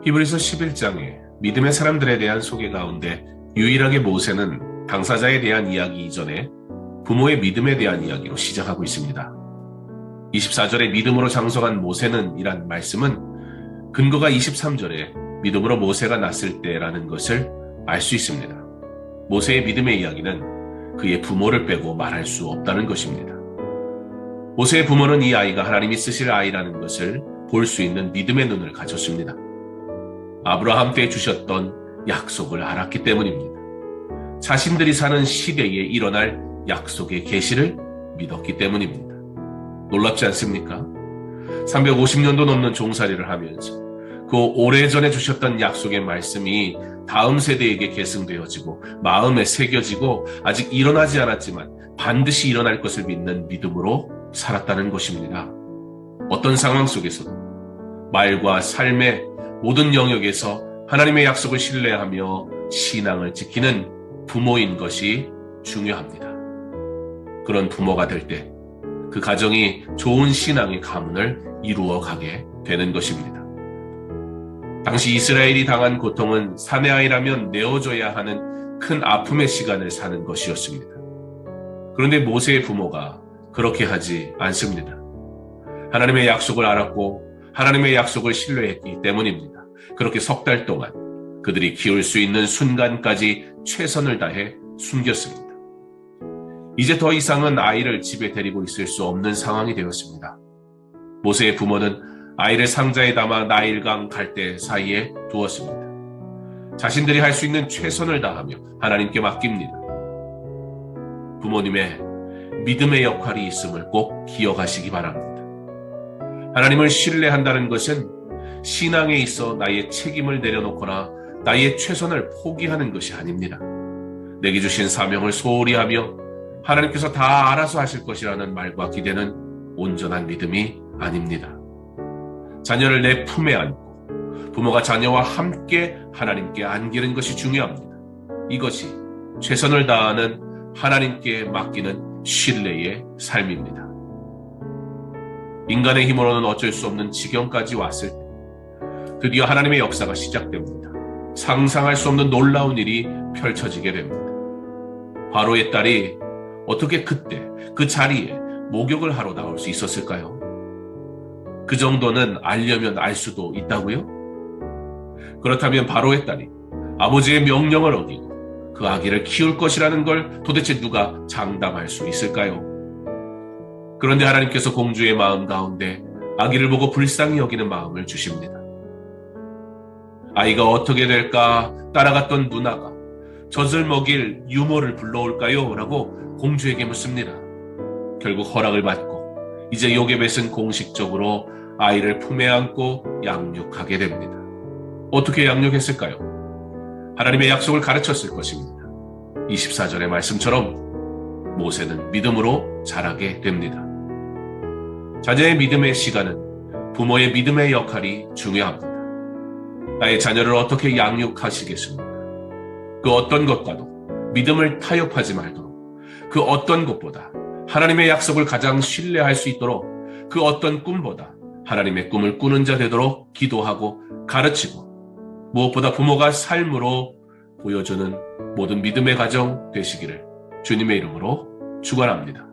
히브리서 11장에 믿음의 사람들에 대한 소개 가운데 유일하게 모세는 당사자에 대한 이야기 이전에 부모의 믿음에 대한 이야기로 시작하고 있습니다. 24절에 믿음으로 장성한 모세는 이란 말씀은 근거가 23절에 믿음으로 모세가 났을 때라는 것을 알 수 있습니다. 모세의 믿음의 이야기는 그의 부모를 빼고 말할 수 없다는 것입니다. 모세의 부모는 이 아이가 하나님이 쓰실 아이라는 것을 볼 수 있는 믿음의 눈을 가졌습니다. 아브라함 때 주셨던 약속을 알았기 때문입니다. 자신들이 사는 시대에 일어날 약속의 계시를 믿었기 때문입니다. 놀랍지 않습니까? 350년도 넘는 종살이를 하면서 그 오래전에 주셨던 약속의 말씀이 다음 세대에게 계승되어지고 마음에 새겨지고 아직 일어나지 않았지만 반드시 일어날 것을 믿는 믿음으로 살았다는 것입니다. 어떤 상황 속에서도 말과 삶의 모든 영역에서 하나님의 약속을 신뢰하며 신앙을 지키는 부모인 것이 중요합니다. 그런 부모가 될 때 그 가정이 좋은 신앙의 가문을 이루어가게 되는 것입니다. 당시 이스라엘이 당한 고통은 사내 아이라면 내어줘야 하는 큰 아픔의 시간을 사는 것이었습니다. 그런데 모세의 부모가 그렇게 하지 않습니다. 하나님의 약속을 알았고 하나님의 약속을 신뢰했기 때문입니다. 그렇게 석 달 동안 그들이 키울 수 있는 순간까지 최선을 다해 숨겼습니다. 이제 더 이상은 아이를 집에 데리고 있을 수 없는 상황이 되었습니다. 모세의 부모는 아이를 상자에 담아 나일강 갈대 사이에 두었습니다. 자신들이 할 수 있는 최선을 다하며 하나님께 맡깁니다. 부모님의 믿음의 역할이 있음을 꼭 기억하시기 바랍니다. 하나님을 신뢰한다는 것은 신앙에 있어 나의 책임을 내려놓거나 나의 최선을 포기하는 것이 아닙니다. 내게 주신 사명을 소홀히 하며 하나님께서 다 알아서 하실 것이라는 말과 기대는 온전한 믿음이 아닙니다. 자녀를 내 품에 안고 부모가 자녀와 함께 하나님께 안기는 것이 중요합니다. 이것이 최선을 다하는 하나님께 맡기는 신뢰의 삶입니다. 인간의 힘으로는 어쩔 수 없는 지경까지 왔을 때 드디어 하나님의 역사가 시작됩니다. 상상할 수 없는 놀라운 일이 펼쳐지게 됩니다. 바로의 딸이 어떻게 그때 그 자리에 목욕을 하러 나올 수 있었을까요? 그 정도는 알려면 알 수도 있다고요? 그렇다면 바로의 딸이 아버지의 명령을 어기고 그 아기를 키울 것이라는 걸 도대체 누가 장담할 수 있을까요? 그런데 하나님께서 공주의 마음 가운데 아기를 보고 불쌍히 여기는 마음을 주십니다. 아이가 어떻게 될까 따라갔던 누나가 젖을 먹일 유모를 불러올까요? 라고 공주에게 묻습니다. 결국 허락을 받고 이제 요게벳은 공식적으로 아이를 품에 안고 양육하게 됩니다. 어떻게 양육했을까요? 하나님의 약속을 가르쳤을 것입니다. 24절의 말씀처럼 모세는 믿음으로 자라게 됩니다. 자녀의 믿음의 시간은 부모의 믿음의 역할이 중요합니다. 나의 자녀를 어떻게 양육하시겠습니까? 그 어떤 것과도 믿음을 타협하지 말도록 그 어떤 것보다 하나님의 약속을 가장 신뢰할 수 있도록 그 어떤 꿈보다 하나님의 꿈을 꾸는 자 되도록 기도하고 가르치고 무엇보다 부모가 삶으로 보여주는 모든 믿음의 가정 되시기를 주님의 이름으로 축원합니다.